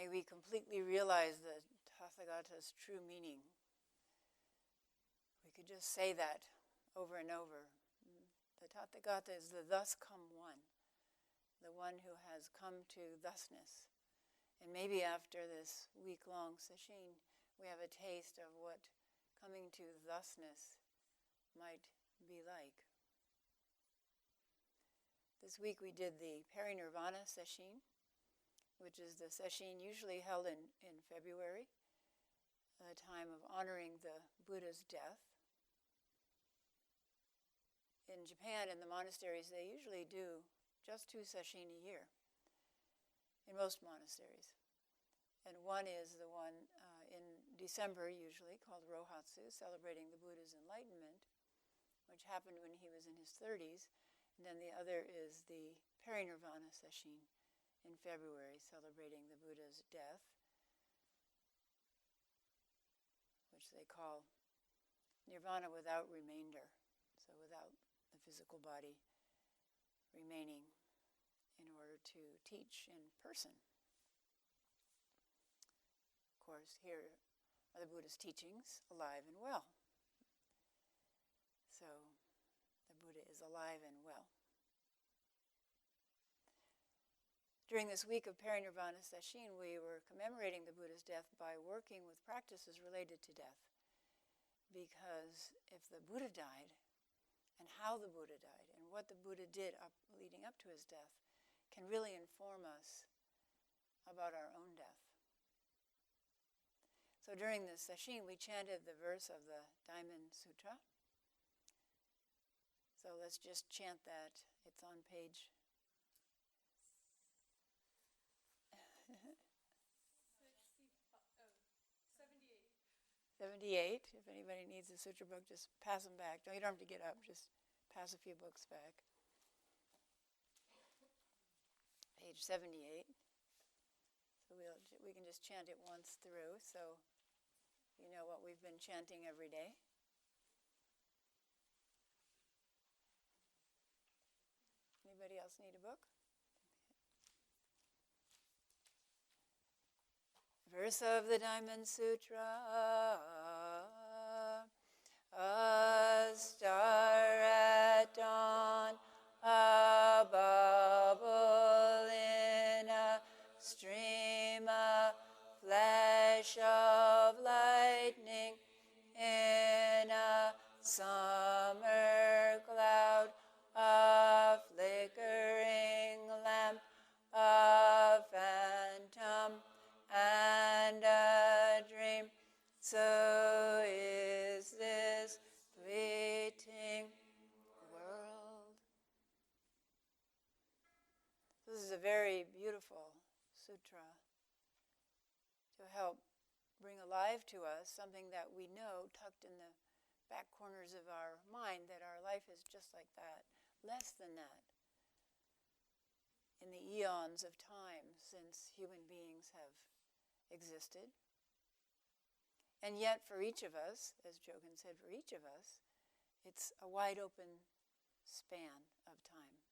May we completely realize the Tathagata's true meaning. We could just say that over and over. The Tathagata is the thus come one, the one who has come to thusness. And maybe after this week-long sesshin, we have a taste of what coming to thusness might be like. This week we did the Pari-Nirvana Sesshin, which is the sesshin usually held in February, a time of honoring the Buddha's death. In Japan, in the monasteries, they usually do just 2 sesshin a year, in most monasteries. And one is the one in December, usually, called Rohatsu, celebrating the Buddha's enlightenment, which happened when he was in his 30s. And then the other is the Pari-Nirvana Sesshin in February, celebrating the Buddha's death, which they call nirvana without remainder, so without the physical body remaining in order to teach in person. Of course, here are the Buddha's teachings, alive and well. So the Buddha is alive and well. During this week of Pari-Nirvana Sesshin, we were commemorating the Buddha's death by working with practices related to death. Because if the Buddha died, and how the Buddha died, and what the Buddha did leading up to his death, can really inform us about our own death. So during this sesshin, we chanted the verse of the Diamond Sutra. So let's just chant that. It's on page 78. If anybody needs a sutra book, just pass them back. You don't have to get up, just pass a few books back. Page 78. So we can just chant it once through, so you know what we've been chanting every day. Anybody else need a book? Verse of the Diamond Sutra. A star at dawn, a bubble in a stream, a flash of lightning in a summer cloud, a flickering lamp, a phantom, and a dream. So is this fleeting world. This is a very beautiful sutra to help bring alive to us something that we know tucked in the back corners of our mind, that our life is just like that, less than that. In the eons of time since human beings have existed. And yet for each of us, as Jochen said, for each of us, it's a wide open span of time.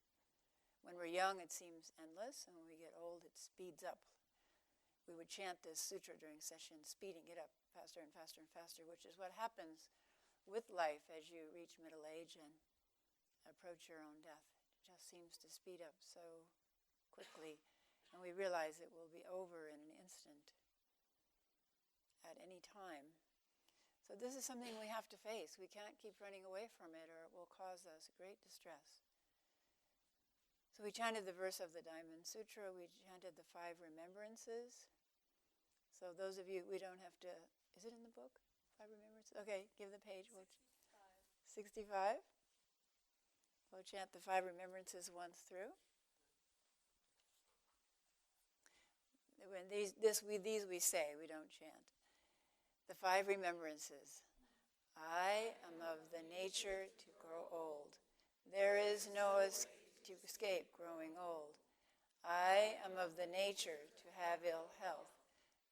When we're young, it seems endless, and when we get old, it speeds up. We would chant this sutra during session, speeding it up faster and faster and faster, which is what happens with life as you reach middle age and approach your own death. It just seems to speed up so quickly, and we realize it will be over in an instant, at any time. So this is something we have to face. We can't keep running away from it, or it will cause us great distress. So we chanted the verse of the Diamond Sutra. We chanted the 5 remembrances. So those of you, we don't have to, is it in the book? 5 remembrances? Okay, give the page. 65. We'll chant the 5 remembrances once through. When these we say, we don't chant. The 5 remembrances. I am of the nature to grow old. There is no escape growing old. I am of the nature to have ill health.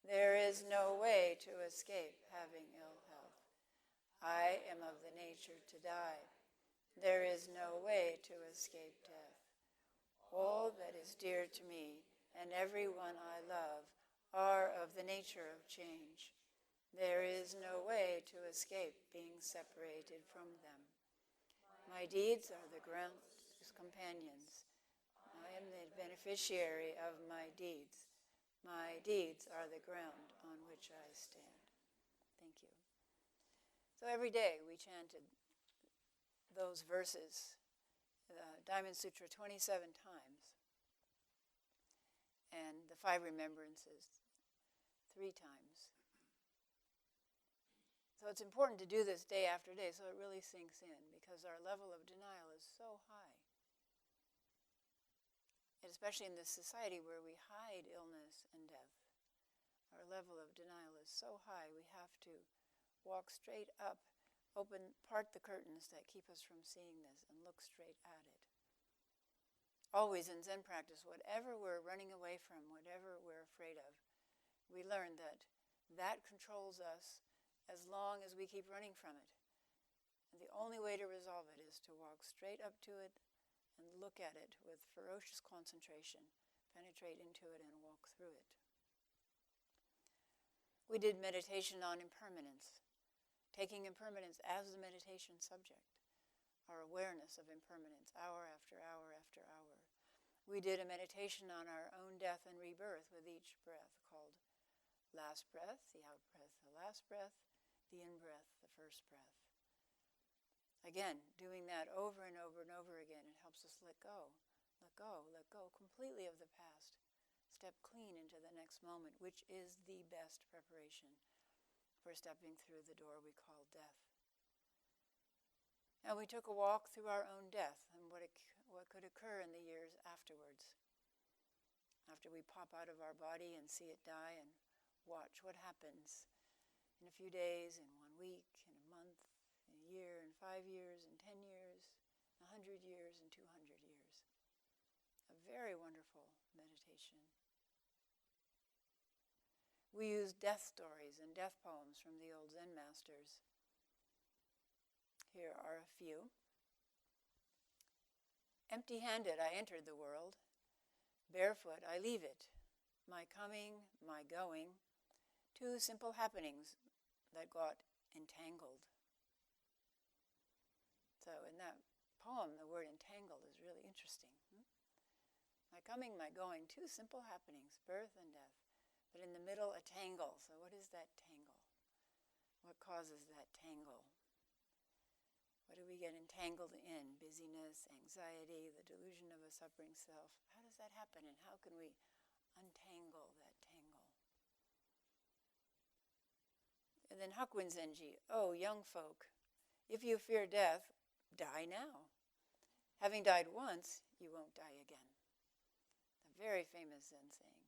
There is no way to escape having ill health. I am of the nature to die. There is no way to escape death. All that is dear to me and everyone I love are of the nature of change. There is no way to escape being separated from them. My deeds are the ground's companions. I am the beneficiary of my deeds. My deeds are the ground on which I stand. Thank you. So every day we chanted those verses, Diamond Sutra 27 times, and the 5 remembrances 3 times. So it's important to do this day after day so it really sinks in, because our level of denial is so high. And especially in this society where we hide illness and death, our level of denial is so high we have to walk straight up, part the curtains that keep us from seeing this, and look straight at it. Always in Zen practice, whatever we're running away from, whatever we're afraid of, we learn that that controls us as long as we keep running from it. And the only way to resolve it is to walk straight up to it and look at it with ferocious concentration, penetrate into it and walk through it. We did meditation on impermanence, taking impermanence as the meditation subject, our awareness of impermanence, hour after hour after hour. We did a meditation on our own death and rebirth with each breath, called last breath, the out breath, the last breath, the in-breath, the first breath. Again, doing that over and over and over again, it helps us let go completely of the past. Step clean into the next moment, which is the best preparation for stepping through the door we call death. And we took a walk through our own death and what could occur in the years afterwards. After we pop out of our body and see it die, and watch what happens in a few days, in 1 week, in a month, in a year, in 5 years, in 10 years, 100 years, and 200 years. A very wonderful meditation. We use death stories and death poems from the old Zen masters. Here are a few. Empty-handed I entered the world. Barefoot I leave it. My coming, my going. 2 simple happenings that got entangled. So in that poem, the word entangled is really interesting. My coming, my going, 2 simple happenings, birth and death. But in the middle, a tangle. So what is that tangle? What causes that tangle? What do we get entangled in? Busyness, anxiety, the delusion of a suffering self. How does that happen, and how can we untangle that tangle? And then Hakuin Zenji, oh, young folk, if you fear death, die now. Having died once, you won't die again. A very famous Zen saying.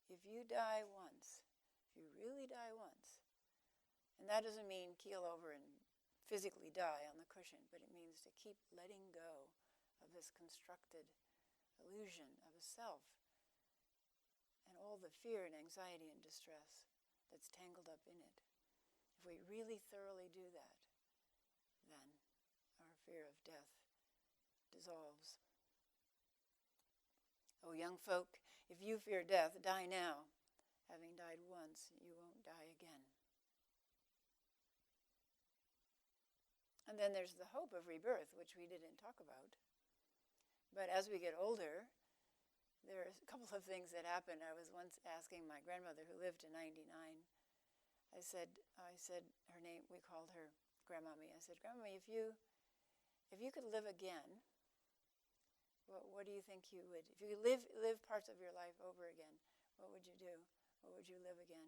If you die once, if you really die once, and that doesn't mean keel over and physically die on the cushion, but it means to keep letting go of this constructed illusion of a self and all the fear and anxiety and distress that's tangled up in it. If we really thoroughly do that, then our fear of death dissolves. O young folk, if you fear death, die now. Having died once, you won't die again. And then there's the hope of rebirth, which we didn't talk about. But as we get older, there's a couple of things that happen. I was once asking my grandmother, who lived to 99, I said her name, we called her Grandmommy. I said, Grandmommy, if you could live again, what do you think you would? If you could live parts of your life over again, what would you do? What would you live again?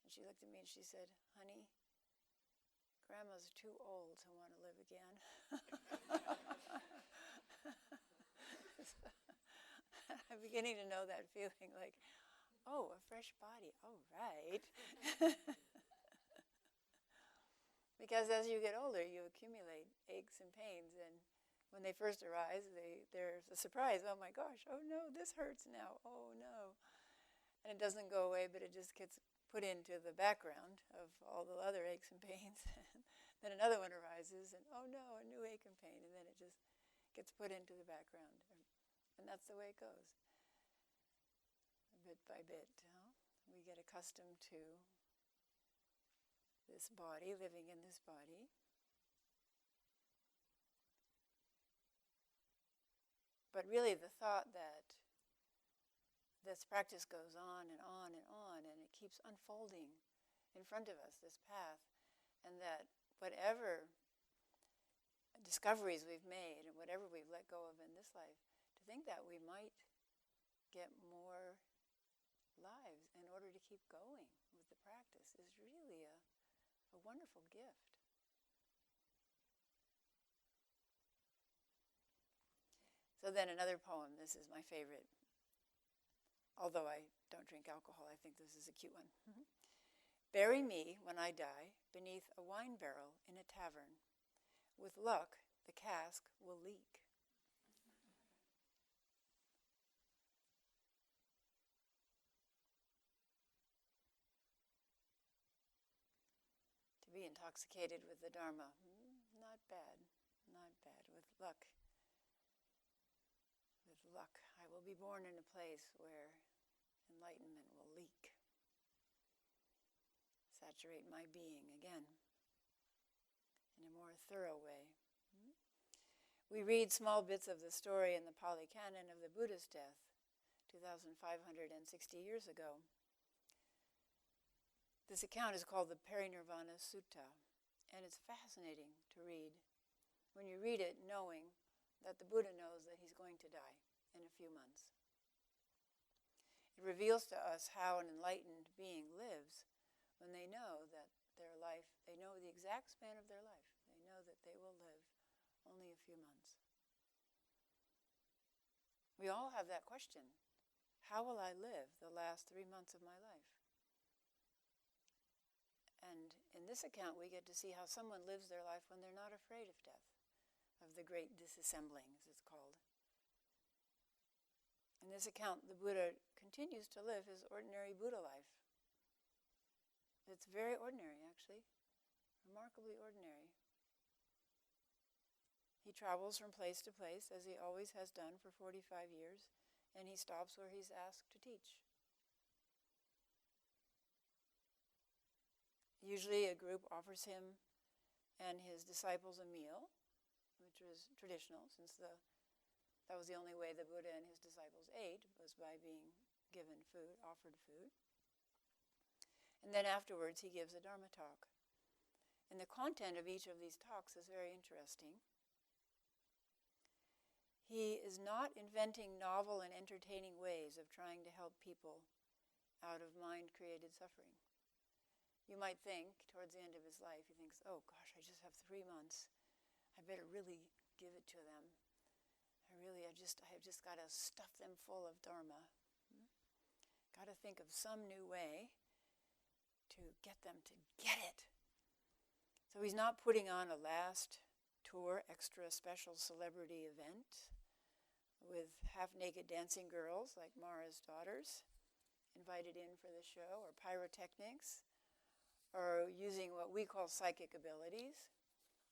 And she looked at me and she said, honey, Grandma's too old to want to live again. I'm beginning to know that feeling like, oh, a fresh body, all right. Because as you get older, you accumulate aches and pains, and when they first arise, there's a surprise. Oh my gosh, oh no, this hurts now, oh no. And it doesn't go away, but it just gets put into the background of all the other aches and pains. Then another one arises, and oh no, a new ache and pain, and then it just gets put into the background. And that's the way it goes, bit by bit. we get accustomed to this body, living in this body. But really the thought that this practice goes on and on and on, and it keeps unfolding in front of us, this path, and that whatever discoveries we've made and whatever we've let go of in this life, to think that we might get more lives in order to keep going with the practice is really a wonderful gift. So then another poem, this is my favorite. Although I don't drink alcohol, I think this is a cute one. Bury me, when I die, beneath a wine barrel in a tavern. With luck, the cask will leak. To be intoxicated with the Dharma, not bad, not bad. With luck, I will be born in a place where enlightenment will leak. Saturate my being again in a more thorough way. We read small bits of the story in the Pali Canon of the Buddha's death, 2,560 years ago. This account is called the Pari-Nirvana Sutta, and it's fascinating to read when you read it knowing that the Buddha knows that he's going to die in a few months. It reveals to us how an enlightened being lives when they know that their life, they know the exact span of their life. They know that they will live only a few months. We all have that question. How will I live the last 3 months of my life? And in this account, we get to see how someone lives their life when they're not afraid of death, of the great disassembling, as it's called. In this account, the Buddha continues to live his ordinary Buddha life. It's very ordinary, actually, remarkably ordinary. He travels from place to place, as he always has done for 45 years, and he stops where he's asked to teach. Usually a group offers him and his disciples a meal, which was traditional, since that was the only way the Buddha and his disciples ate, was by being given food, offered food. And then afterwards he gives a Dharma talk. And the content of each of these talks is very interesting. He is not inventing novel and entertaining ways of trying to help people out of mind-created suffering. You might think, towards the end of his life, he thinks, oh gosh, I just have 3 months. I better really give it to them. I've just got to stuff them full of Dharma. Got to think of some new way to get them to get it. So he's not putting on a last tour, extra special celebrity event with half-naked dancing girls like Mara's daughters invited in for the show, or pyrotechnics, or using what we call psychic abilities.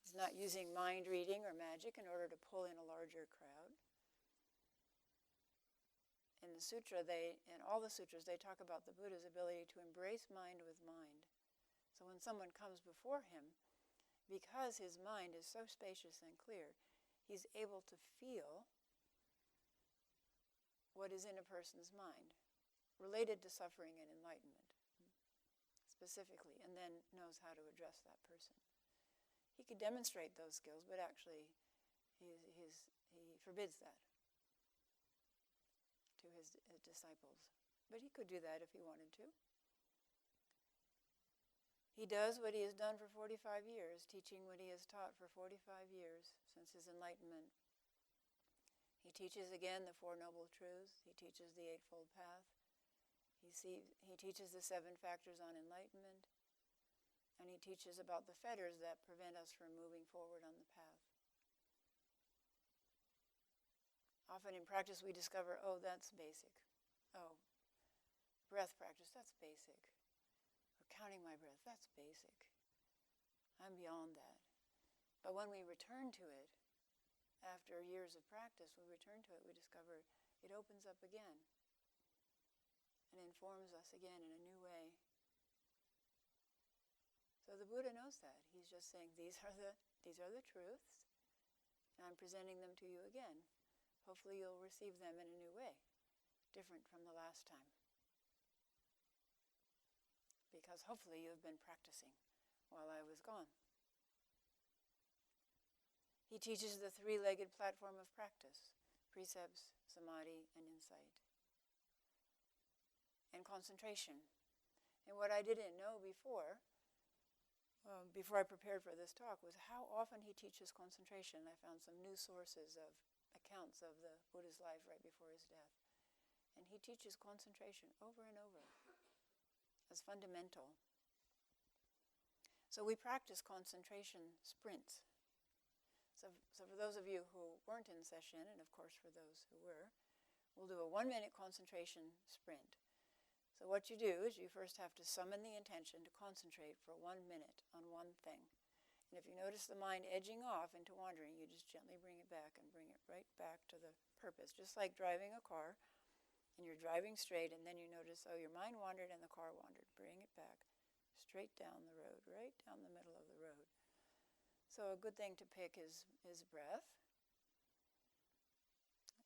He's not using mind reading or magic in order to pull in a larger crowd. In the sutra, in all the sutras, they talk about the Buddha's ability to embrace mind with mind. So when someone comes before him, because his mind is so spacious and clear, he's able to feel what is in a person's mind, related to suffering and enlightenment, specifically, and then knows how to address that person. He could demonstrate those skills, but actually he forbids that to his disciples. But he could do that if he wanted to. He does what he has done for 45 years, teaching what he has taught for 45 years since his enlightenment. He teaches again the Four Noble Truths. He teaches the Eightfold Path. He teaches the 7 factors on enlightenment. And he teaches about the fetters that prevent us from moving forward on the path. Often in practice we discover, oh, that's basic. Oh, breath practice, that's basic. Or counting my breath, that's basic. I'm beyond that. But when we return to it, after years of practice, we return to it, we discover it opens up again. and informs us again in a new way. So the Buddha knows that. He's just saying, these are the truths, and I'm presenting them to you again. Hopefully you'll receive them in a new way, different from the last time. Because hopefully you've been practicing while I was gone. He teaches the three-legged platform of practice: precepts, samadhi, and insight. And concentration. And what I didn't know before I prepared for this talk, was how often he teaches concentration. I found some new sources of accounts of the Buddha's life right before his death. And he teaches concentration over and over as fundamental. So we practice concentration sprints. So for those of you who weren't in Sesshin, and of course for those who were, we'll do a 1-minute concentration sprint. So what you do is you first have to summon the intention to concentrate for 1 minute on one thing. And if you notice the mind edging off into wandering, you just gently bring it back and bring it right back to the purpose. Just like driving a car, and you're driving straight, and then you notice, oh, your mind wandered and the car wandered. Bring it back straight down the road, right down the middle of the road. So a good thing to pick is breath.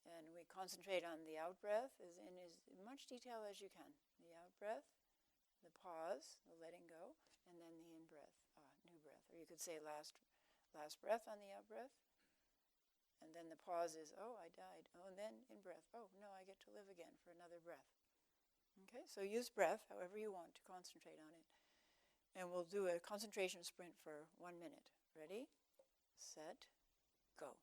And we concentrate on the out-breath as much detail as you can. The out-breath, the pause, the letting go, and then the in-breath, new breath. Or you could say last breath on the out-breath. And then the pause is, oh, I died. Oh, and then in-breath, oh, no, I get to live again for another breath. Okay, so use breath however you want to concentrate on it. And we'll do a concentration sprint for 1 minute. Ready, set, go.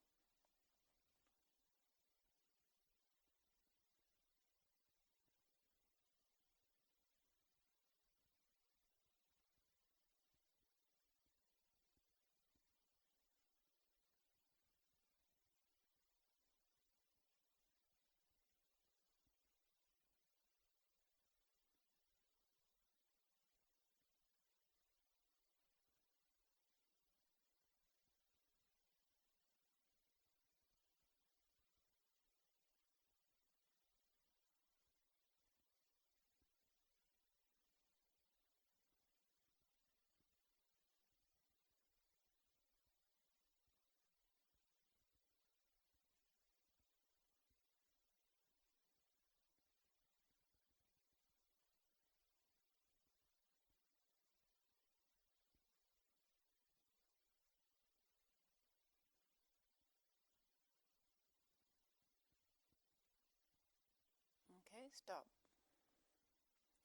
Okay, stop.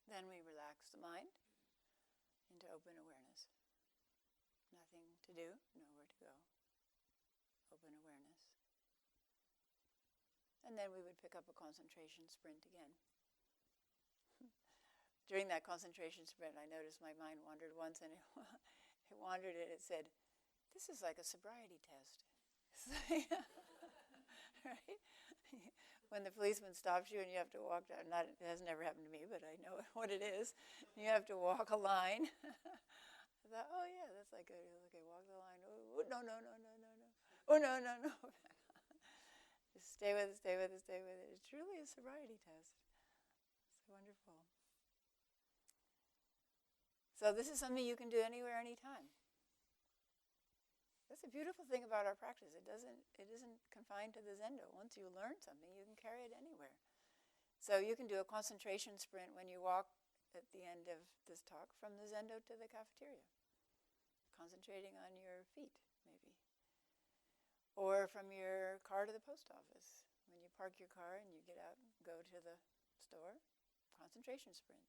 Then we relax the mind into open awareness. Nothing to do, nowhere to go. Open awareness. And then we would pick up a concentration sprint again. During that concentration sprint, I noticed my mind wandered once, and it wandered and it said, this is like a sobriety test. Right? When the policeman stops you and you have to walk down, it has never happened to me, but I know what it is. You have to walk a line. I thought, oh yeah, that's like okay, walk the line. Oh, no. Oh, no. Just stay with it. It's truly a sobriety test. It's wonderful. So this is something you can do anywhere, anytime. That's the beautiful thing about our practice. It isn't confined to the Zendo. Once you learn something, you can carry it anywhere. So you can do a concentration sprint when you walk at the end of this talk from the Zendo to the cafeteria, concentrating on your feet, maybe. Or from your car to the post office. When you park your car and you get out and go to the store, concentration sprint.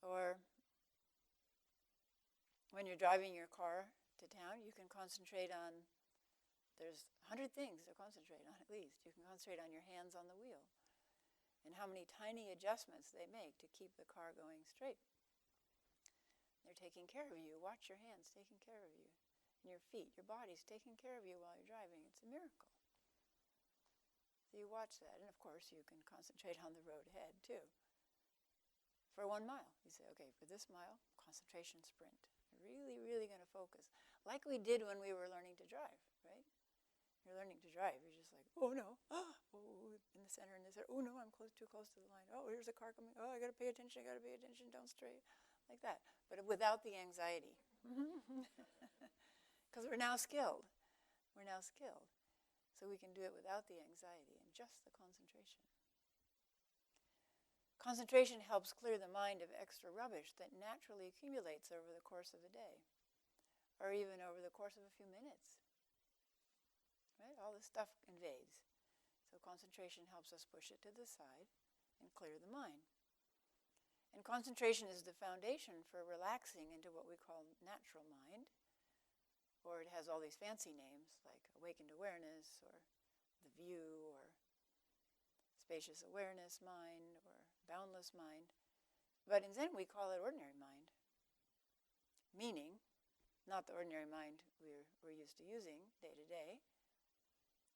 Or when you're driving your car to town, you can concentrate on, there's 100 things to concentrate on at least. You can concentrate on your hands on the wheel and how many tiny adjustments they make to keep the car going straight. They're taking care of you. Watch your hands taking care of you. And your feet, your body's taking care of you while you're driving. It's a miracle. So you watch that. And of course, you can concentrate on the road ahead too. For 1 mile, you say, okay, for this mile, concentration sprint. Really, really going to focus. Like we did when we were learning to drive, right? You're learning to drive. You're just like, oh no, oh, in the center, oh no, I'm too close to the line. Oh, here's a car coming. Oh, I got to pay attention, don't stray. Like that. But without the anxiety. Because we're now skilled. So we can do it without the anxiety and just the concentration. Concentration helps clear the mind of extra rubbish that naturally accumulates over the course of a day, or even over the course of a few minutes. Right? All this stuff invades. So concentration helps us push it to the side and clear the mind. And concentration is the foundation for relaxing into what we call natural mind, or it has all these fancy names like awakened awareness, or the view, or spacious awareness mind, or boundless mind. But in Zen we call it ordinary mind, meaning not the ordinary mind we're used to using day to day,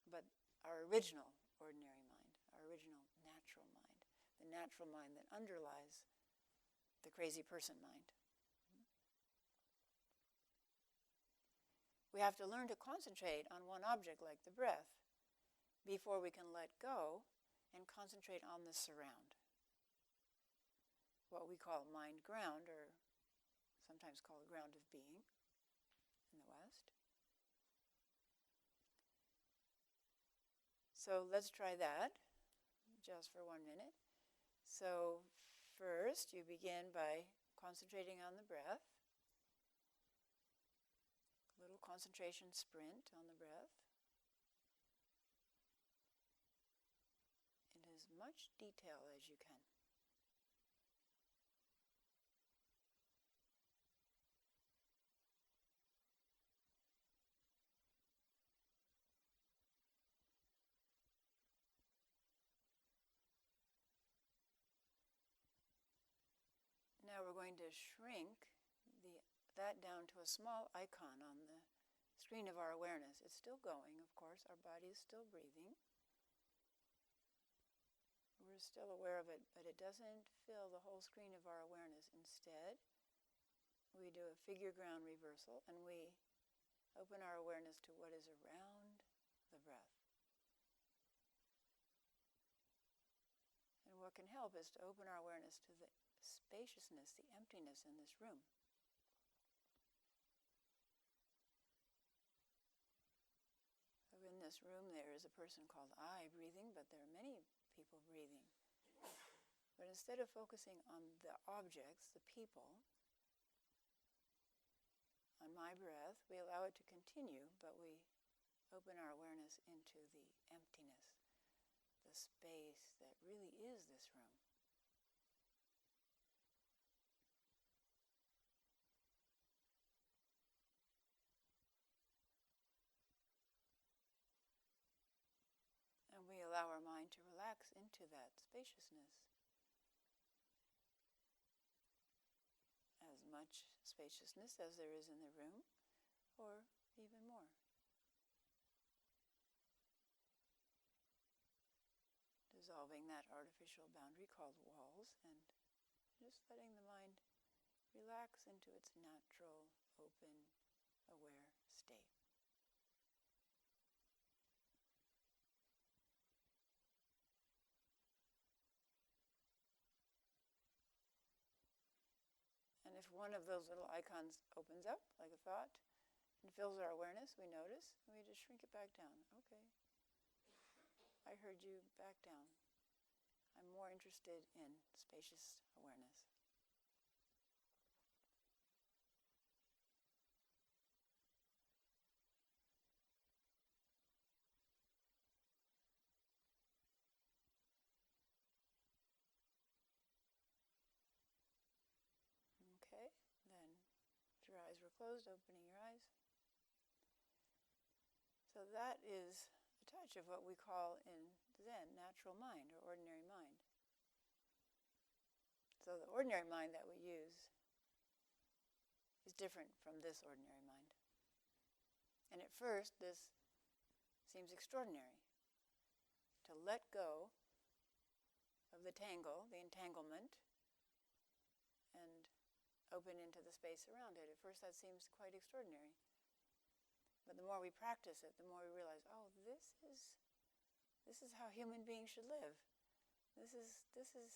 but our original ordinary mind, our original natural mind, the natural mind that underlies the crazy person mind. We have to learn to concentrate on one object like the breath before we can let go and concentrate on the surround. What we call mind ground, or sometimes called ground of being in the West. So let's try that just for 1 minute. So first you begin by concentrating on the breath. A little concentration sprint on the breath. In as much detail as you can. Now we're going to shrink that down to a small icon on the screen of our awareness. It's still going, of course. Our body is still breathing. We're still aware of it, but it doesn't fill the whole screen of our awareness. Instead, we do a figure ground reversal, and we open our awareness to what is around the breath. And what can help is to open our awareness to the spaciousness, the emptiness in this room. So in this room there is a person called I breathing, but there are many people breathing. But instead of focusing on the objects, the people, on my breath, we allow it to continue, but we open our awareness into the emptiness, the space that really is this room. And we allow our mind to relax into that spaciousness. As much spaciousness as there is in the room, or even more. Dissolving that artificial boundary called walls, and just letting the mind relax into its natural, open, aware state. And if one of those little icons opens up, like a thought, and fills our awareness, we notice, and we just shrink it back down. Okay. I heard you back down. I'm more interested in spacious awareness. Okay, then if your eyes were closed, opening your eyes. So that is a touch of what we call in Zen natural mind, or ordinary mind. So the ordinary mind that we use is different from this ordinary mind. And at first, this seems extraordinary. To let go of the tangle, the entanglement, and open into the space around it. At first that seems quite extraordinary. But the more we practice it, the more we realize, oh, this is how human beings should live. This is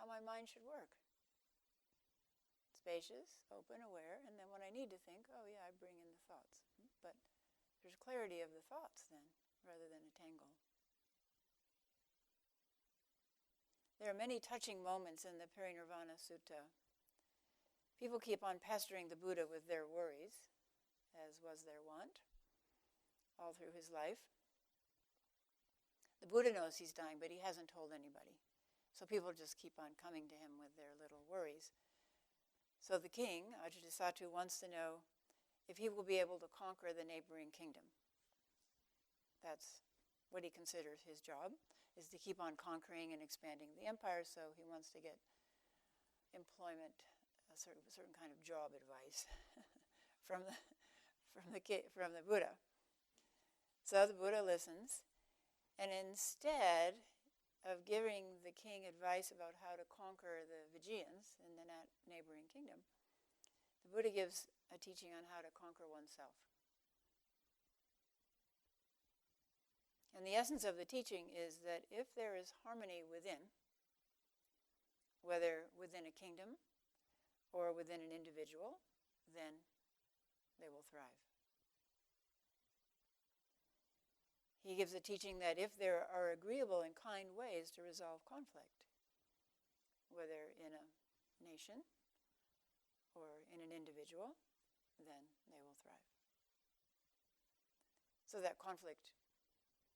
how my mind should work. Spacious, open, aware, and then when I need to think, oh yeah, I bring in the thoughts. But there's clarity of the thoughts then, rather than a tangle. There are many touching moments in the Pari-Nirvana Sutta. People keep on pestering the Buddha with their worries, as was their wont, all through his life. The Buddha knows he's dying, but he hasn't told anybody. So people just keep on coming to him with their little worries. So the king, Ajatasattu, wants to know if he will be able to conquer the neighboring kingdom. That's what he considers his job, is to keep on conquering and expanding the empire, so he wants to get employment, a certain kind of job advice from the Buddha. So the Buddha listens, and instead of giving the king advice about how to conquer the Vijayans in the neighboring kingdom, the Buddha gives a teaching on how to conquer oneself. And the essence of the teaching is that if there is harmony within, whether within a kingdom or within an individual, then they will thrive. He gives a teaching that if there are agreeable and kind ways to resolve conflict, whether in a nation or in an individual, then they will thrive. So that conflict,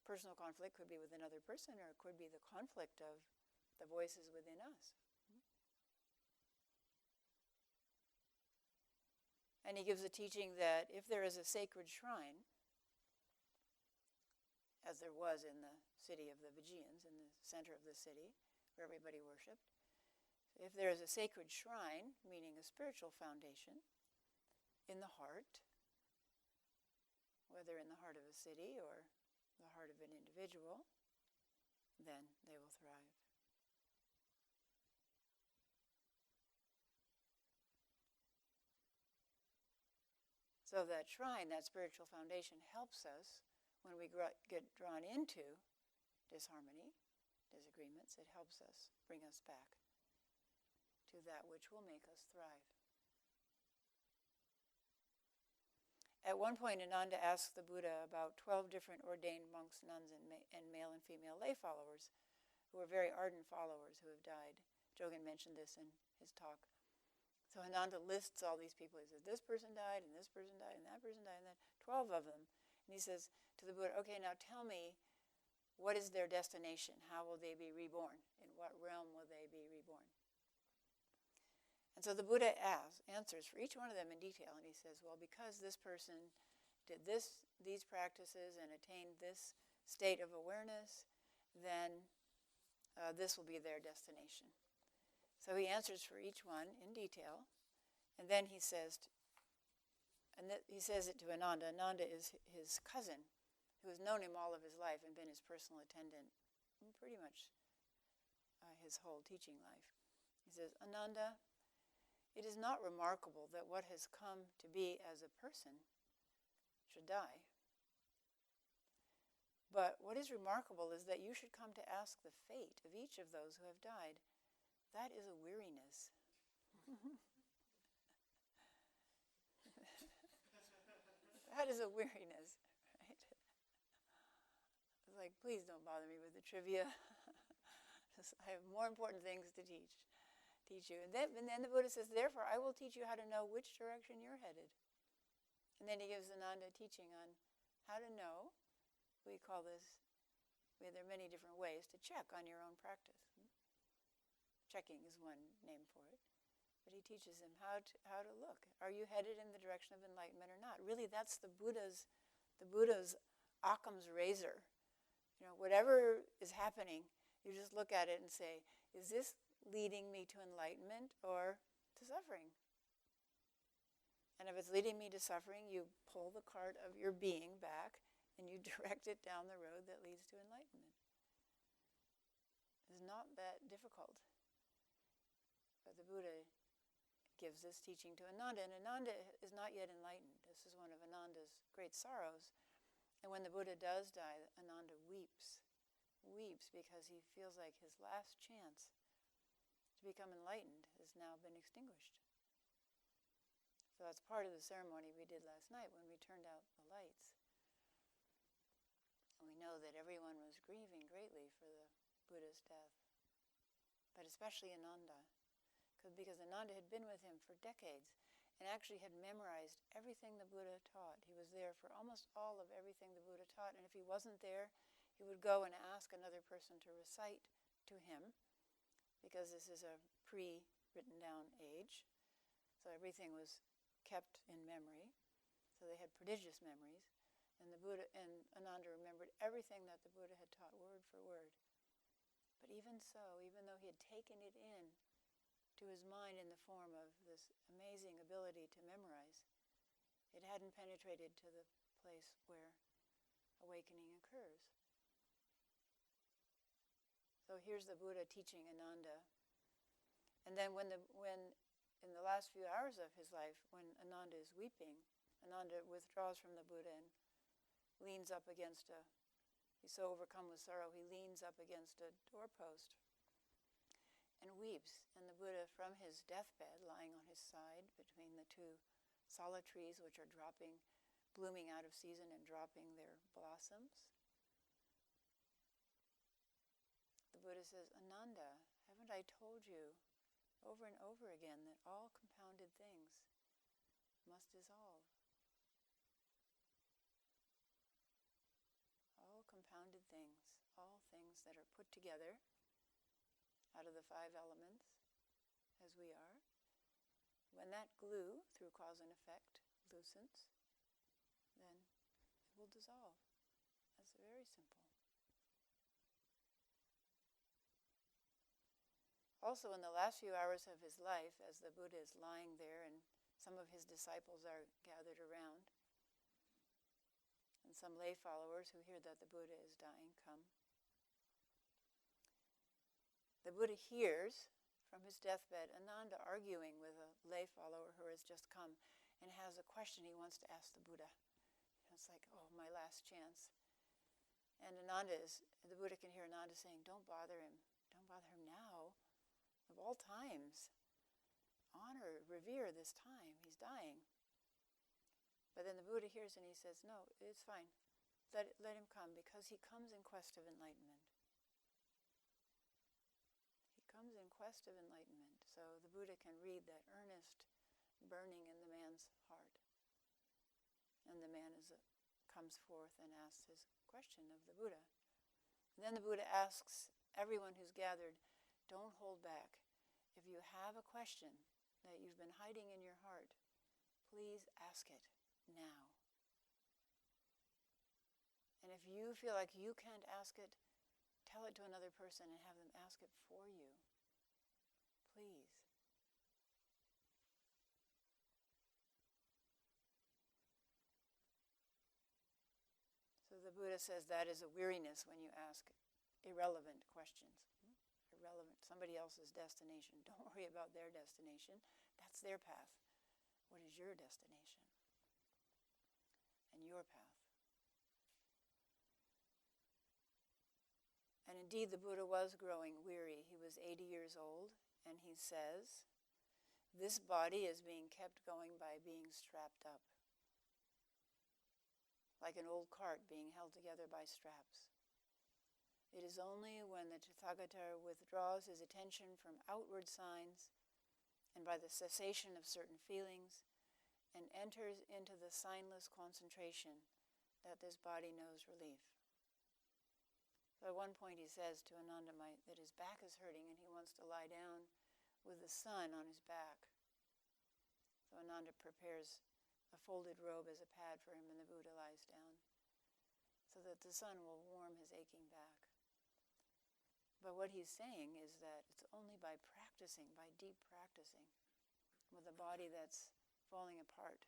personal conflict, could be with another person, or it could be the conflict of the voices within us. And he gives a teaching that if there is a sacred shrine, as there was in the city of the Vijayans, in the center of the city, where everybody worshipped, if there is a sacred shrine, meaning a spiritual foundation, in the heart, whether in the heart of a city or the heart of an individual, then they will thrive. So that shrine, that spiritual foundation, helps us when we get drawn into disharmony, disagreements. It helps us, bring us back to that which will make us thrive. At one point, Ananda asked the Buddha about 12 different ordained monks, nuns, and male and female lay followers who were very ardent followers who have died. Jogan mentioned this in his talk. So Ananda lists all these people. He says, this person died, and this person died, and that person died, and then 12 of them. And he says to the Buddha, okay, now tell me, what is their destination? How will they be reborn? In what realm will they be reborn? And so the Buddha answers for each one of them in detail, and he says, well, because this person did these practices and attained this state of awareness, then this will be their destination. So he answers for each one in detail, and then he says it to Ananda. Ananda is his cousin, who has known him all of his life and been his personal attendant pretty much his whole teaching life. He says, Ananda, it is not remarkable that what has come to be as a person should die. But what is remarkable is that you should come to ask the fate of each of those who have died. That is a weariness. That is a weariness, right? It's like, please don't bother me with the trivia. I have more important things to teach you. And then the Buddha says, therefore, I will teach you how to know which direction you're headed. And then he gives Ananda a teaching on how to know. We call this, there are many different ways to check on your own practice. Checking is one name for it. But he teaches him how to look. Are you headed in the direction of enlightenment or not? Really, that's the Buddha's Occam's razor. Whatever is happening, you just look at it and say, is this leading me to enlightenment or to suffering? And if it's leading me to suffering, you pull the cart of your being back and you direct it down the road that leads to enlightenment. It's not that difficult. But the Buddha gives this teaching to Ananda, and Ananda is not yet enlightened. This is one of Ananda's great sorrows. And when the Buddha does die, Ananda weeps because he feels like his last chance to become enlightened has now been extinguished. So that's part of the ceremony we did last night when we turned out the lights. And we know that everyone was grieving greatly for the Buddha's death, but especially Ananda, because Ananda had been with him for decades and actually had memorized everything the Buddha taught. He was there for almost all of everything the Buddha taught, and if he wasn't there, he would go and ask another person to recite to him, because this is a pre-written down age, so everything was kept in memory. So they had prodigious memories, and the Buddha and Ananda remembered everything that the Buddha had taught word for word. But even so, even though he had taken it in to his mind in the form of this amazing ability to memorize, it hadn't penetrated to the place where awakening occurs. So here's the Buddha teaching Ananda. And then when in the last few hours of his life, when Ananda is weeping, Ananda withdraws from the Buddha and leans up against he's so overcome with sorrow, he leans up against a doorpost and weeps. And the Buddha, from his deathbed, lying on his side between the two sala trees, which are blooming out of season and dropping their blossoms, the Buddha says, Ananda, haven't I told you over and over again that all compounded things must dissolve? All compounded things, all things that are put together out of the 5 elements, as we are, when that glue, through cause and effect, loosens, then it will dissolve. That's very simple. Also, in the last few hours of his life, as the Buddha is lying there and some of his disciples are gathered around, and some lay followers who hear that the Buddha is dying come, the Buddha hears from his deathbed Ananda arguing with a lay follower who has just come and has a question he wants to ask the Buddha. And it's like, oh, my last chance. And the Buddha can hear Ananda saying, don't bother him now. Of all times, honor, revere this time. He's dying. But then the Buddha hears and he says, no, it's fine. Let him come, because he comes in quest of enlightenment. He comes in quest of enlightenment. So the Buddha can read that earnest burning in the man's heart. And the man comes forth and asks his question of the Buddha. And then the Buddha asks everyone who's gathered, don't hold back. If you have a question that you've been hiding in your heart, please ask it now. And if you feel like you can't ask it, tell it to another person and have them ask it for you. Please. So the Buddha says that is a weariness when you ask irrelevant questions. Irrelevant, somebody else's destination. Don't worry about their destination. That's their path. What is your destination? And your path. And indeed, the Buddha was growing weary. He was 80 years old, and he says, this body is being kept going by being strapped up, like an old cart being held together by straps. It is only when the Tathagata withdraws his attention from outward signs and by the cessation of certain feelings and enters into the signless concentration that this body knows relief. So at one point he says to Ananda that his back is hurting and he wants to lie down with the sun on his back. So Ananda prepares a folded robe as a pad for him, and the Buddha lies down so that the sun will warm his aching back. But what he's saying is that it's only by practicing, by deep practicing, with a body that's falling apart,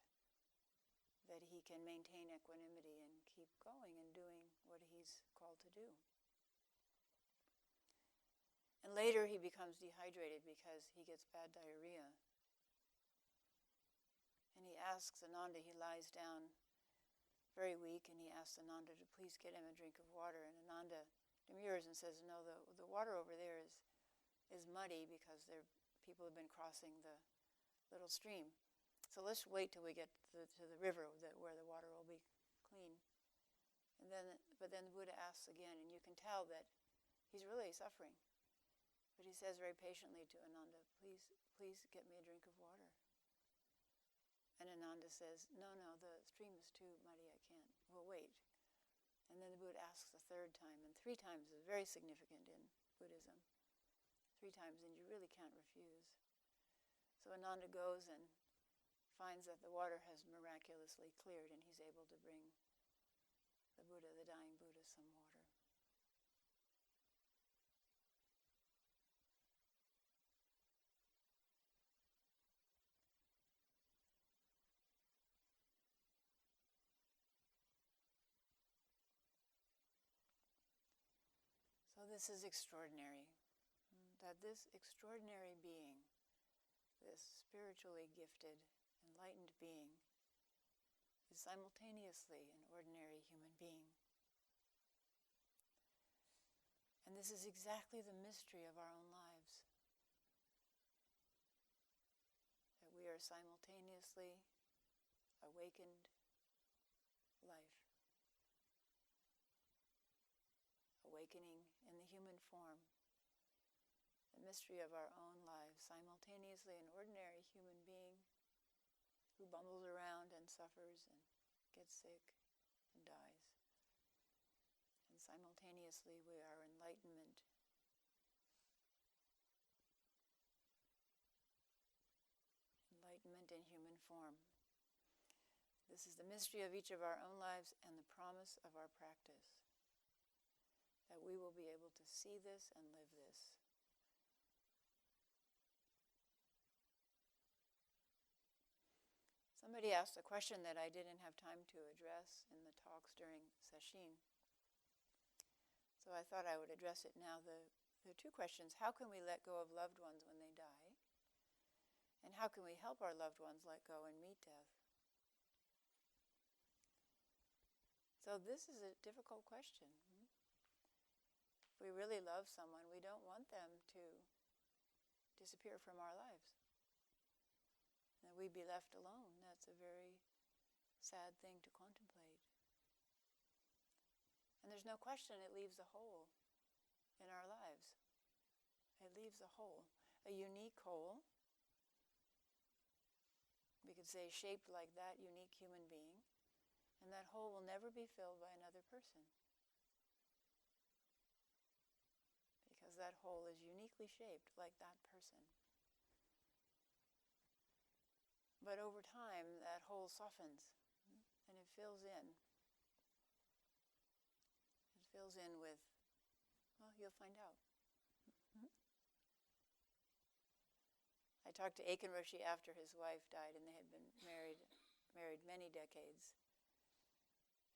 that he can maintain equanimity and keep going and doing what he's called to do. And later he becomes dehydrated because he gets bad diarrhea. asks Ananda, he lies down very weak, and he asks Ananda to please get him a drink of water. And Ananda demurs and says, no, the water over there is muddy because people have been crossing the little stream. So let's wait till we get to the river where the water will be clean. But then the Buddha asks again, and you can tell that he's really suffering. But he says very patiently to Ananda, please get me a drink of water. And Ananda says, no, the stream is too muddy, I can't. We'll wait. And then the Buddha asks a third time, and 3 times is very significant in Buddhism. 3 times, and you really can't refuse. So Ananda goes and finds that the water has miraculously cleared, and he's able to bring the Buddha, the dying Buddha, some water. So this is extraordinary, that this extraordinary being, this spiritually gifted, enlightened being, is simultaneously an ordinary human being. And this is exactly the mystery of our own lives, that we are simultaneously awakened life, awakening in the human form, the mystery of our own lives, simultaneously an ordinary human being who bumbles around and suffers and gets sick and dies. And simultaneously we are enlightenment. Enlightenment in human form. This is the mystery of each of our own lives and the promise of our practice, that we will be able to see this and live this. Somebody asked a question that I didn't have time to address in the talks during Sesshin. So I thought I would address it now. The 2 questions: how can we let go of loved ones when they die? And how can we help our loved ones let go and meet death? So this is a difficult question. If we really love someone, we don't want them to disappear from our lives. That we'd be left alone. That's a very sad thing to contemplate. And there's no question it leaves a hole in our lives. It leaves a hole, a unique hole. We could say shaped like that unique human being. And that hole will never be filled by another person. Because that hole is uniquely shaped like that person. But over time, that hole softens, and it fills in. It fills in with, well, you'll find out. I talked to Aiken Roshi after his wife died, and they had been married many decades,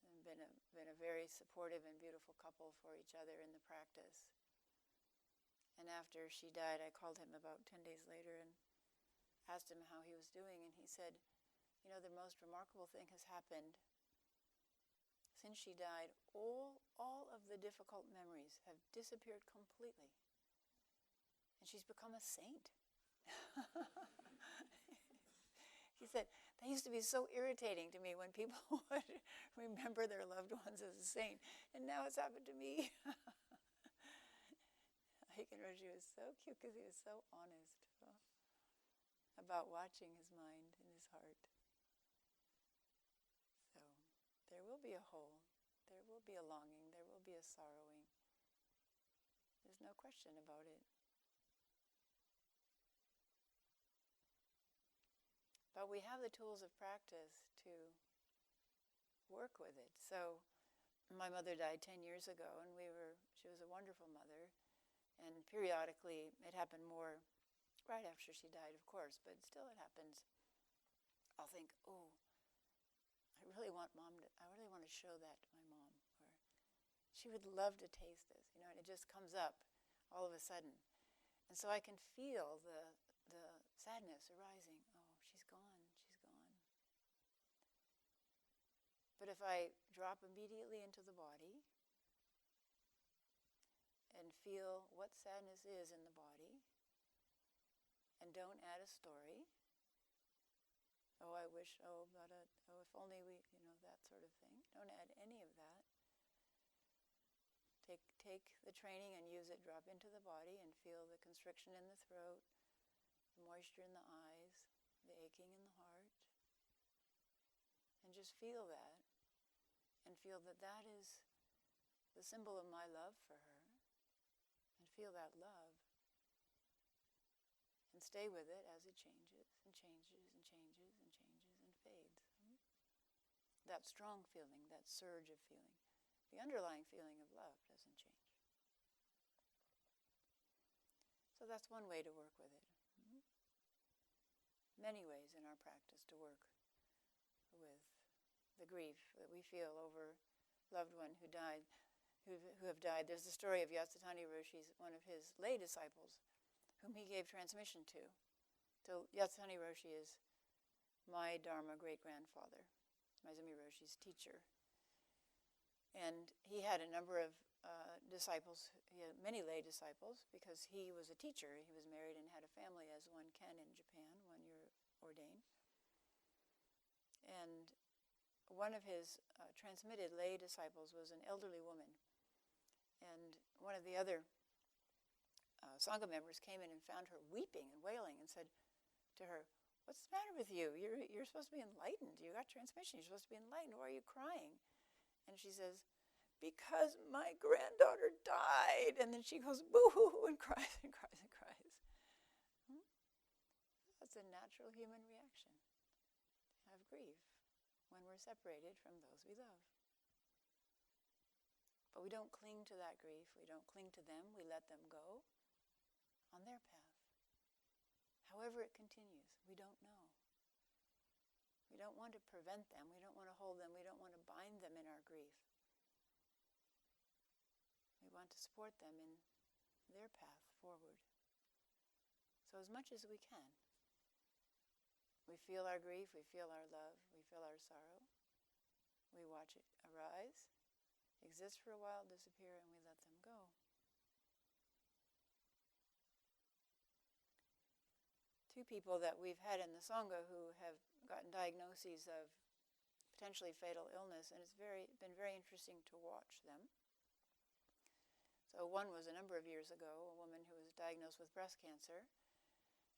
and been a very supportive and beautiful couple for each other in the practice. And after she died, I called him about 10 days later and asked him how he was doing, and he said, you know, the most remarkable thing has happened. Since she died, all of the difficult memories have disappeared completely. And she's become a saint. He said, that used to be so irritating to me when people would remember their loved ones as a saint, and now it's happened to me. Aiken Roshi was so cute because he was so honest about watching his mind and his heart. So there will be a hole, there will be a longing, there will be a sorrowing. There's no question about it. But we have the tools of practice to work with it. So my mother died 10 years ago, and she was a wonderful mother. And periodically, it happened more right after she died, of course, but still it happens. I'll think, oh, I really want to show that to my mom. Or she would love to taste this, and it just comes up all of a sudden. And so I can feel the sadness arising. Oh, she's gone. But if I drop immediately into the body and feel what sadness is in the body, and don't add a story, oh, I wish, oh, but, oh, if only we, that sort of thing. Don't add any of that. Take the training and use it, drop into the body and feel the constriction in the throat, the moisture in the eyes, the aching in the heart. And just feel that. And feel that that is the symbol of my love for her. And feel that love. And stay with it as it changes and changes and changes and changes and fades. That strong feeling, that surge of feeling. The underlying feeling of love doesn't change. So that's one way to work with it. Many ways in our practice to work with the grief that we feel over loved one who died, who have died. There's the story of Yatsutani-Roshi, one of his lay disciples, whom he gave transmission to. So Yatsutani-Roshi is my Dharma great-grandfather, Maizumi Roshi's teacher. And he had a number of disciples. He had many lay disciples because he was a teacher. He was married and had a family, as one can in Japan when you're ordained. And one of his transmitted lay disciples was an elderly woman. And one of the other Sangha members came in and found her weeping and wailing and said to her, "What's the matter with you? You're supposed to be enlightened. You got transmission. You're supposed to be enlightened. Why are you crying?" And she says, "Because my granddaughter died." And then she goes, "Boo-hoo," and cries and cries and cries. That's a natural human reaction. To have grief when we're separated from those we love. But we don't cling to that grief. We don't cling to them. We let them go on their path. However it continues, we don't know. We don't want to prevent them. We don't want to hold them. We don't want to bind them in our grief. We want to support them in their path forward. So as much as we can, we feel our grief, we feel our love, we feel our sorrow. We watch it arise, exist for a while, disappear, and we let them go. Two people that we've had in the Sangha who have gotten diagnoses of potentially fatal illness, and it's been very interesting to watch them. So one was a number of years ago, a woman who was diagnosed with breast cancer,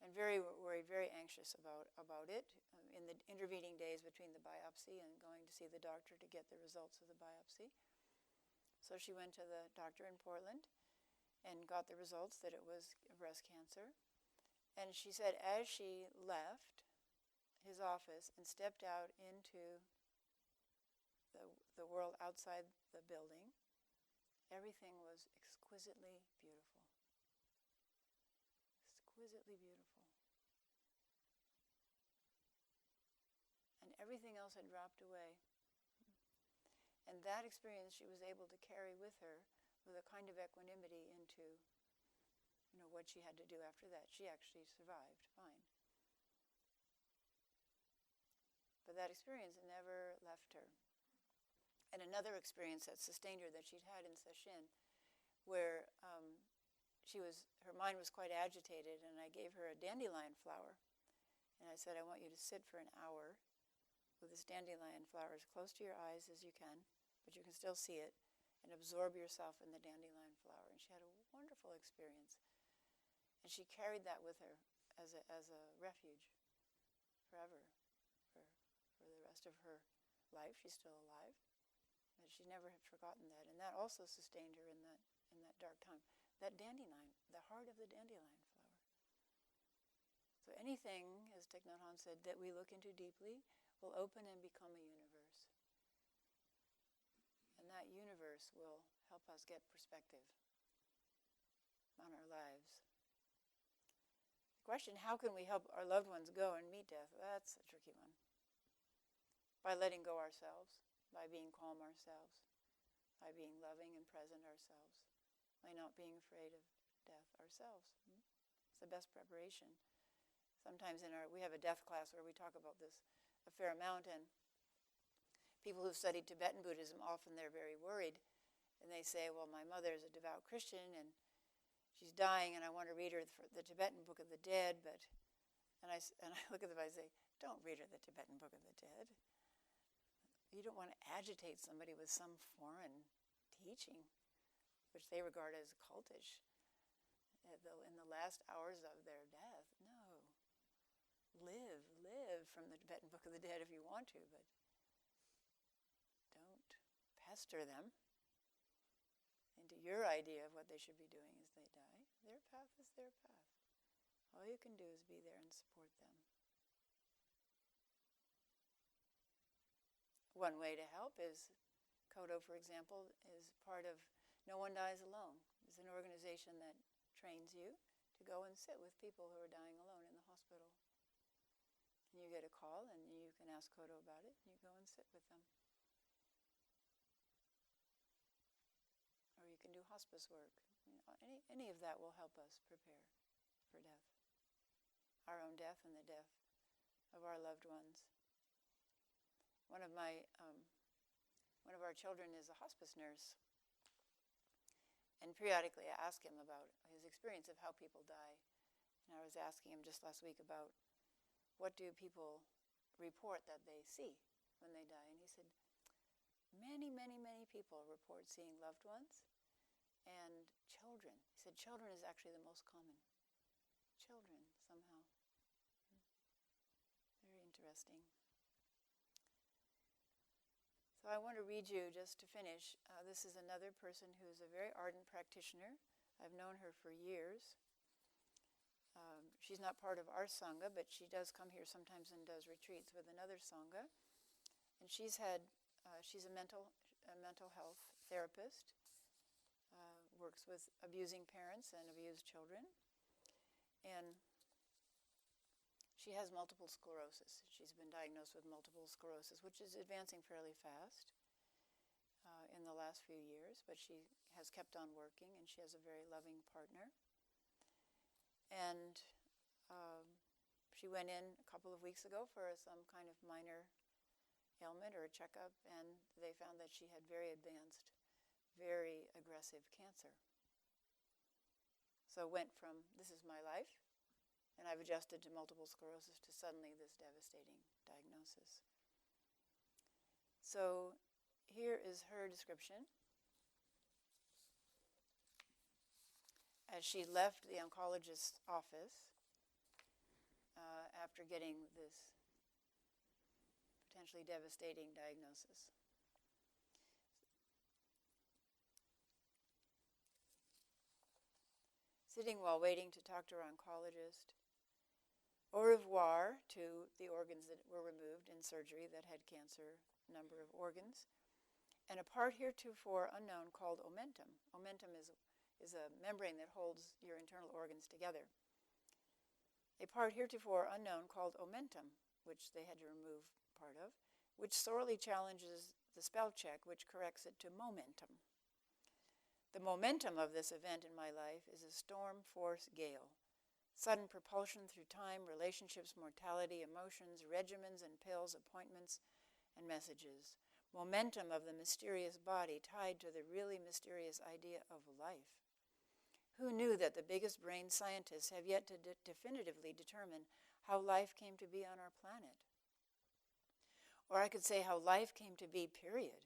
and very worried, very anxious about it in the intervening days between the biopsy and going to see the doctor to get the results of the biopsy. So she went to the doctor in Portland and got the results that it was breast cancer. And she said as she left his office and stepped out into the world outside the building, everything was exquisitely beautiful. Exquisitely beautiful. And everything else had dropped away. And that experience she was able to carry with her with a kind of equanimity into what she had to do after that. She actually survived fine. But that experience never left her. And another experience that sustained her that she'd had in Sesshin, where her mind was quite agitated, and I gave her a dandelion flower. And I said, I want you to sit for an hour with this dandelion flower as close to your eyes as you can, but you can still see it, and absorb yourself in the dandelion flower. And she had a wonderful experience. And she carried that with her as a refuge forever, for the rest of her life. She's still alive, but she never had forgotten that. And that also sustained her in that dark time. That dandelion, the heart of the dandelion flower. So anything, as Thich Nhat Hanh said, that we look into deeply will open and become a universe. And that universe will help us get perspective on our lives. The question, how can we help our loved ones go and meet death? That's a tricky one. By letting go ourselves, by being calm ourselves, by being loving and present ourselves, by not being afraid of death ourselves. It's the best preparation. Sometimes we have a death class where we talk about this a fair amount, and people who've studied Tibetan Buddhism, often they're very worried. And they say, well, my mother is a devout Christian, and she's dying, and I want to read her the Tibetan Book of the Dead, but... And I look at them and I say, don't read her the Tibetan Book of the Dead. You don't want to agitate somebody with some foreign teaching, which they regard as cultish, in the last hours of their death. No. Live from the Tibetan Book of the Dead if you want to, but don't pester them into your idea of what they should be doing as they die. Their path is their path. All you can do is be there and support them. One way to help is, Kodo, for example, is part of No One Dies Alone. It's an organization that trains you to go and sit with people who are dying alone in the hospital. And you get a call, and you can ask Kodo about it, and you go and sit with them. Or you can do hospice work. Any of that will help us prepare for death. Our own death and the death of our loved ones. One of our children is a hospice nurse. And periodically I ask him about his experience of how people die. And I was asking him just last week about what do people report that they see when they die. And he said, many, many, many people report seeing loved ones and children. He said children is actually the most common. Children, somehow. Very interesting. So I want to read you, just to finish, this is another person who is a very ardent practitioner. I've known her for years. She's not part of our Sangha, but she does come here sometimes and does retreats with another Sangha. And she's a mental health therapist, works with abusing parents and abused children. And she has multiple sclerosis. She's been diagnosed with multiple sclerosis, which is advancing fairly fast in the last few years, but she has kept on working, and she has a very loving partner. And she went in a couple of weeks ago for some kind of minor ailment or a checkup, and they found that she had very advanced, very aggressive cancer. So went from, this is my life, and I've adjusted to multiple sclerosis, to suddenly this devastating diagnosis. So here is her description. As she left the oncologist's office after getting this potentially devastating diagnosis. Sitting while waiting to talk to her oncologist, au revoir to the organs that were removed in surgery that had cancer, number of organs, and a part heretofore unknown called omentum. Omentum is a membrane that holds your internal organs together. A part heretofore unknown called omentum, which they had to remove part of, which sorely challenges the spell check, which corrects it to momentum. The momentum of this event in my life is a storm force gale. Sudden propulsion through time, relationships, mortality, emotions, regimens and pills, appointments and messages. Momentum of the mysterious body tied to the really mysterious idea of life. Who knew that the biggest brain scientists have yet to definitively determine how life came to be on our planet? Or I could say how life came to be, period.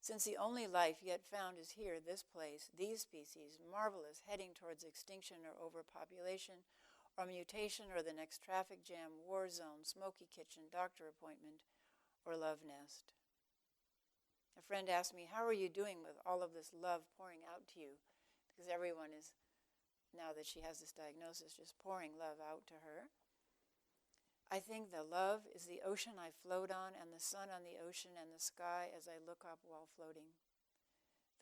Since the only life yet found is here, this place, these species, marvelous, heading towards extinction or overpopulation, or mutation, or the next traffic jam, war zone, smoky kitchen, doctor appointment, or love nest. A friend asked me, how are you doing with all of this love pouring out to you? Because everyone is, now that she has this diagnosis, just pouring love out to her. I think the love is the ocean I float on, and the sun on the ocean, and the sky as I look up while floating.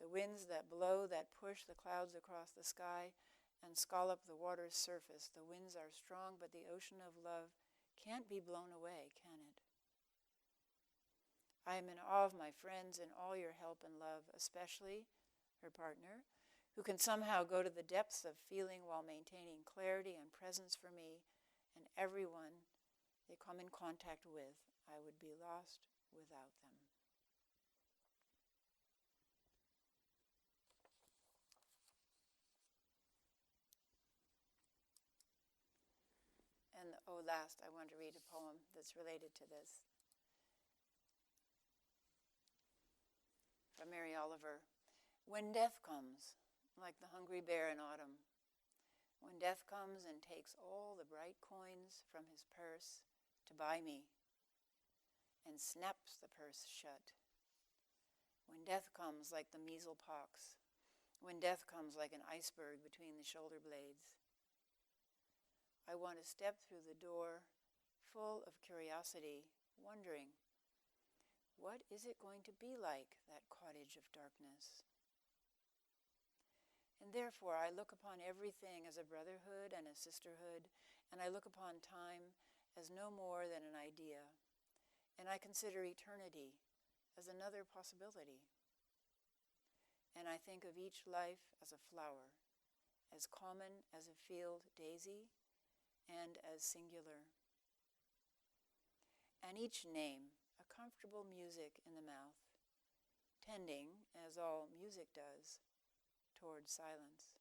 The winds that blow, that push the clouds across the sky and scallop the water's surface. The winds are strong, but the ocean of love can't be blown away, can it? I am in awe of my friends and all your help and love, especially her partner, who can somehow go to the depths of feeling while maintaining clarity and presence for me and everyone they come in contact with. I would be lost without them. last, I want to read a poem that's related to this. From Mary Oliver. When death comes, like the hungry bear in autumn, when death comes and takes all the bright coins from his purse to buy me, and snaps the purse shut. When death comes like the measle pox, when death comes like an iceberg between the shoulder blades, I want to step through the door full of curiosity, wondering, what is it going to be like, that cottage of darkness? And therefore I look upon everything as a brotherhood and a sisterhood, and I look upon time as no more than an idea, and I consider eternity as another possibility. And I think of each life as a flower, as common as a field daisy, and as singular. And each name, a comfortable music in the mouth, tending, as all music does, toward silence.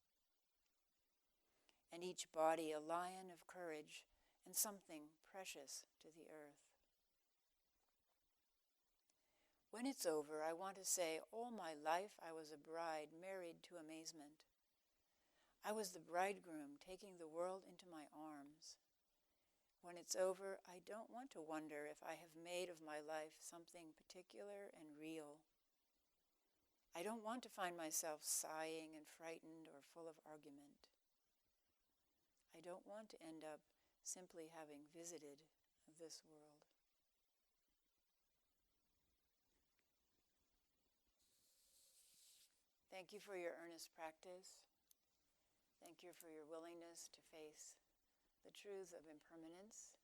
And each body a lion of courage and something precious to the earth. When it's over, I want to say, all my life I was a bride married to amazement. I was the bridegroom taking the world into my arms. When it's over, I don't want to wonder if I have made of my life something particular and real. I don't want to find myself sighing and frightened or full of argument. I don't want to end up simply having visited this world. Thank you for your earnest practice. Thank you for your willingness to face the truth of impermanence